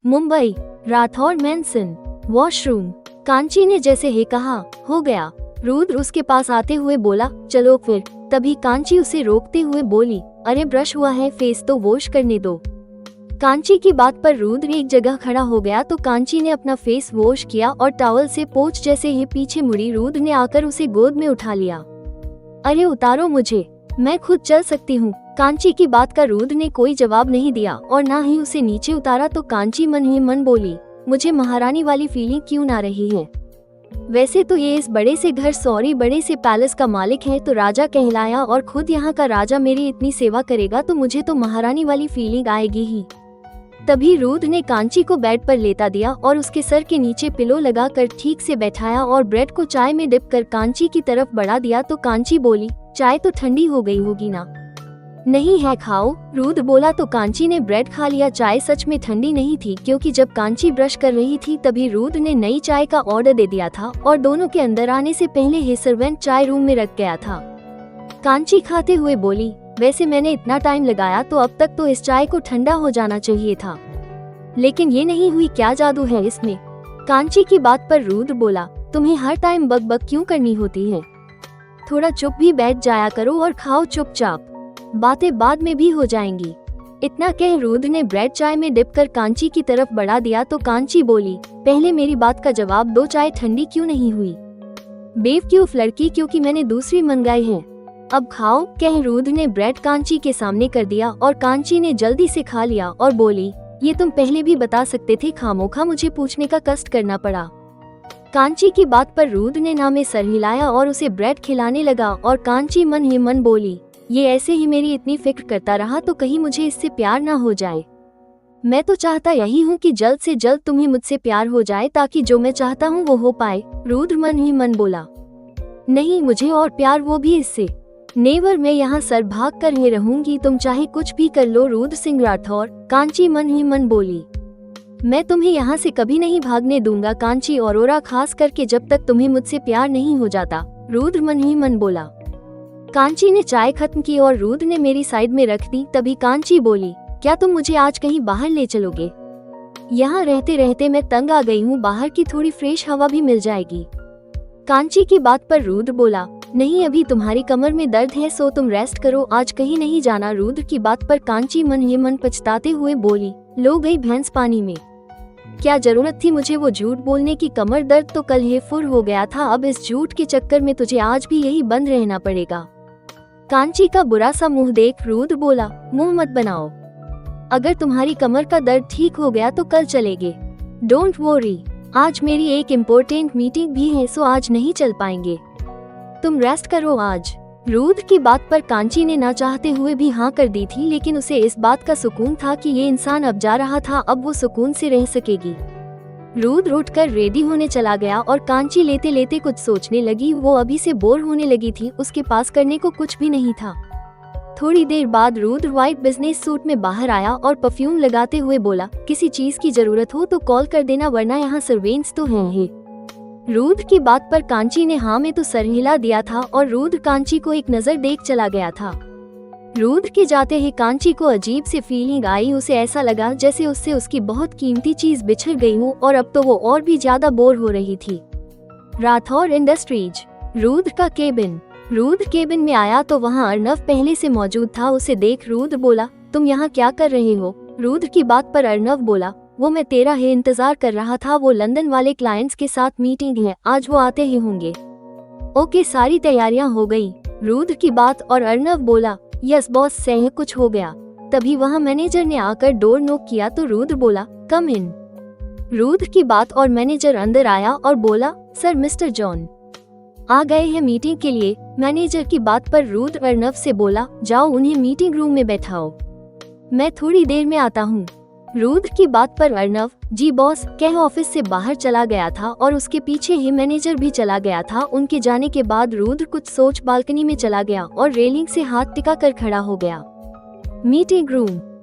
Mumbai, Rathore मैंसन, washroom. Kanchi ने जैसे ही कहा, हो गया। रुद्र उसके पास आते हुए बोला, चलो फिर। तभी कांची उसे रोकते हुए बोली, अरे ब्रश हुआ है, फेस तो वॉश करने दो। कांची की बात पर रुद्र एक जगह खड़ा हो गया तो कांची ने अपना फेस वॉश किया और टॉवल से पोंछ जैसे ही पीछे मुड़ी, रुद्र ने आकर उसे गोद में उठा लिया। अरे उतारो मुझे, मैं खुद चल सकती हूँ। कांची की बात का रुद्र ने कोई जवाब नहीं दिया और ना ही उसे नीचे उतारा तो कांची मन ही मन बोली, मुझे महारानी वाली फीलिंग क्यों ना रही है। वैसे तो ये इस बड़े से घर, सॉरी बड़े से पैलेस का मालिक है तो राजा कहलाया, और खुद यहाँ का राजा मेरी इतनी सेवा करेगा तो मुझे तो महारानी वाली फीलिंग आएगी ही। तभी रुद्र ने कांची को बेड पर लेटा दिया और उसके सर के नीचे पिलो लगाकर ठीक से बैठाया और ब्रेड को चाय में डिप कर कांची की तरफ बढ़ा दिया तो कांची बोली, चाय तो ठंडी हो गई होगी ना। नहीं है, खाओ। रुद्र बोला तो कांची ने ब्रेड खा लिया। चाय सच में ठंडी नहीं थी, क्योंकि जब कांची ब्रश कर रही थी तभी रुद्र ने नई चाय का ऑर्डर दे दिया था और दोनों के अंदर आने से पहले ही सर्वेंट चाय रूम में रख गया था। कांची खाते हुए बोली, वैसे मैंने इतना टाइम लगाया तो अब तक तो इस चाय को ठंडा हो जाना चाहिए था, लेकिन ये नहीं हुई, क्या जादू है इसमें। कांची की बात पर रुद्र बोला, तुम्हें हर टाइम बक बक क्यों करनी होती है, थोड़ा चुप भी बैठ जाया करो और खाओ चुपचाप, बातें बाद में भी हो जाएंगी। इतना कह रुद्र ने ब्रेड चाय में डिप कर कांची की तरफ बढ़ा दिया तो कांची बोली, पहले मेरी बात का जवाब दो, चाय ठंडी क्यों नहीं हुई। बेवकूफ लड़की, क्योंकि मैंने दूसरी मंगाई है, अब खाओ। कह रुद्र ने ब्रेड कांची के सामने कर दिया और कांची ने जल्दी से खा लिया और बोली, ये तुम पहले भी बता सकते थे, खामोखा मुझे पूछने का कष्ट करना पड़ा। कांची की बात पर रुद्र ने ना में सर हिलाया और उसे ब्रेड खिलाने लगा और कांची मन ही मन बोली, ये ऐसे ही मेरी इतनी फिक्र करता रहा तो कहीं मुझे इससे प्यार ना हो जाए। मैं तो चाहता यही हूँ कि जल्द से जल्द तुम्हें मुझसे प्यार हो जाए ताकि जो मैं चाहता हूँ वो हो पाए। रुद्र मन ही मन बोला, नहीं मुझे और प्यार, वो भी इससे नेवर, मैं यहाँ सर भाग कर ही रहूंगी, तुम चाहे कुछ भी कर लो रुद्र सिंह राठौर। कांची मन ही मन बोली, मैं तुम्हें यहाँ से कभी नहीं भागने दूंगा कांची औरोरा, खास करके जब तक तुम्हें मुझसे प्यार नहीं हो जाता। रुद्र मन ही मन बोला। कांची ने चाय खत्म की और रुद्र ने मेरी साइड में रख दी। तभी कांची बोली, क्या तुम मुझे आज कहीं बाहर ले चलोगे, यहाँ रहते रहते मैं तंग आ गई हूँ, बाहर की थोड़ी फ्रेश हवा भी मिल जाएगी। कांची की बात पर रुद्र बोला, नहीं अभी तुम्हारी कमर में दर्द है सो तुम रेस्ट करो, आज कहीं नहीं जाना। रुद्र की बात पर कांची मन ही मन पछताते हुए बोली, लो गई भैंस पानी में, क्या जरूरत थी मुझे वो झूठ बोलने की, कमर दर्द तो कल ही फुर हो गया था, अब इस झूठ के चक्कर में तुझे आज भी यही बंद रहना पड़ेगा। कांची का बुरा सा मुंह देख रुद्र बोला, मुंह मत बनाओ, अगर तुम्हारी कमर का दर्द ठीक हो गया तो कल चलेंगे, डोंट वरी, आज मेरी एक इम्पोर्टेंट मीटिंग भी है सो आज नहीं चल पाएंगे, तुम रेस्ट करो आज। रुद्र की बात पर कांची ने ना चाहते हुए भी हाँ कर दी थी, लेकिन उसे इस बात का सुकून था कि ये इंसान अब जा रहा था, अब वो सुकून से रह सकेगी। रुद्र उठकर रेडी होने चला गया और कांची लेते लेते कुछ सोचने लगी, वो अभी से बोर होने लगी थी, उसके पास करने को कुछ भी नहीं था। थोड़ी देर बाद रुद्र व्हाइट बिजनेस सूट में बाहर आया और परफ्यूम लगाते हुए बोला, किसी चीज की जरूरत हो तो कॉल कर देना वरना यहाँ सर्वेंट्स तो हैं ही। रुद्र की बात पर कांची ने हाँ में तो सर हिला दिया था और रुद्र कांची को एक नजर देख चला गया था। रुद्र के जाते ही कांची को अजीब सी फीलिंग आई, उसे ऐसा लगा जैसे उससे उसकी बहुत कीमती चीज बिछड़ गई हो और अब तो वो और भी ज्यादा बोर हो रही थी। राठौर इंडस्ट्रीज, रुद्र का केबिन। रुद्र केबिन में आया तो वहाँ अर्नव पहले से मौजूद था, उसे देख रुद्र बोला, तुम यहाँ क्या कर रहे हो। रुद्र की बात पर अर्नव बोला, वो मैं तेरा ही इंतजार कर रहा था, वो लंदन वाले क्लाइंट्स के साथ मीटिंग है, आज वो आते ही होंगे। ओके, सारी तैयारियां हो गई। रुद्र की बात और अर्नव बोला, यस बॉस, सही कुछ हो गया। तभी वहां मैनेजर ने आकर डोर नॉक किया तो रुद्र बोला, कम इन। रुद्र की बात और मैनेजर अंदर आया और बोला, सर मिस्टर जॉन आ गए हैं मीटिंग के लिए। मैनेजर की बात पर रुद्र अर्नव से बोला, जाओ उन्हें मीटिंग रूम में बैठाओ, मैं थोड़ी देर में आता हूँ। रुद्र की बात पर अर्नव, जी बॉस, कह ऑफिस से बाहर चला गया था और उसके पीछे ही मैनेजर भी चला गया था। उनके जाने के बाद रुद्र कुछ सोच बालकनी में चला गया और रेलिंग से हाथ टिका कर खड़ा हो गया। मीटिंग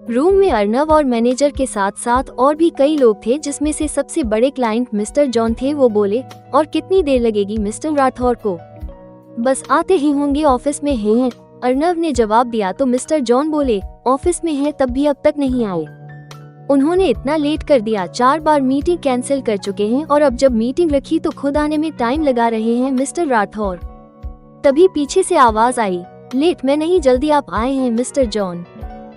रूम में अर्नव और मैनेजर के साथ साथ और भी कई लोग थे, जिसमें से सबसे बड़े क्लाइंट मिस्टर जॉन थे। वो बोले, और कितनी देर लगेगी मिस्टर राठौर को। बस आते ही होंगे, ऑफिस में हैं। अर्नव ने जवाब दिया तो मिस्टर जॉन बोले, ऑफिस में है तब भी अब तक नहीं आए। उन्होंने इतना लेट कर दिया, 4 बार मीटिंग कैंसिल कर चुके हैं और अब जब मीटिंग रखी तो खुद आने में टाइम लगा रहे हैं मिस्टर राठौर। तभी पीछे से आवाज आई, लेट मैं नहीं, जल्दी आप आए हैं मिस्टर जॉन।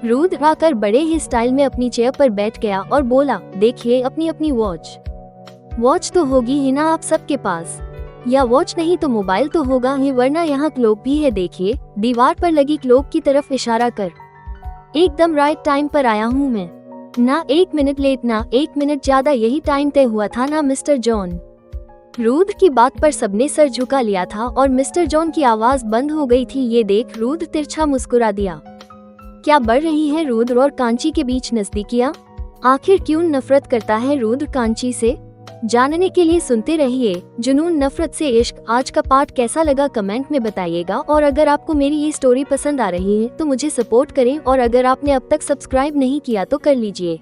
रुद्र आकर बड़े ही स्टाइल में अपनी चेयर पर बैठ गया और बोला, देखिए अपनी अपनी वॉच तो होगी ही ना आप सबके पास, या वॉच नहीं तो मोबाइल तो होगा ही, वरना यहाँ क्लॉक भी है, देखिए दीवार पर लगी क्लॉक की तरफ इशारा कर। एकदम राइट टाइम पर आया हूँ मैं, ना 1 मिनट लेट ना 1 मिनट ज्यादा, यही टाइम तय हुआ था ना मिस्टर जॉन। रुद्र की बात पर सबने सर झुका लिया था और मिस्टर जॉन की आवाज बंद हो गई थी। ये देख रुद्र तिरछा मुस्कुरा दिया। क्या बढ़ रही है रुद्र और कांची के बीच नजदीकियां? आखिर क्यों नफरत करता है रुद्र कांची से? जानने के लिए सुनते रहिए जुनून नफरत से इश्क। आज का पार्ट कैसा लगा कमेंट में बताइएगा, और अगर आपको मेरी ये स्टोरी पसंद आ रही है तो मुझे सपोर्ट करें, और अगर आपने अब तक सब्सक्राइब नहीं किया तो कर लीजिए।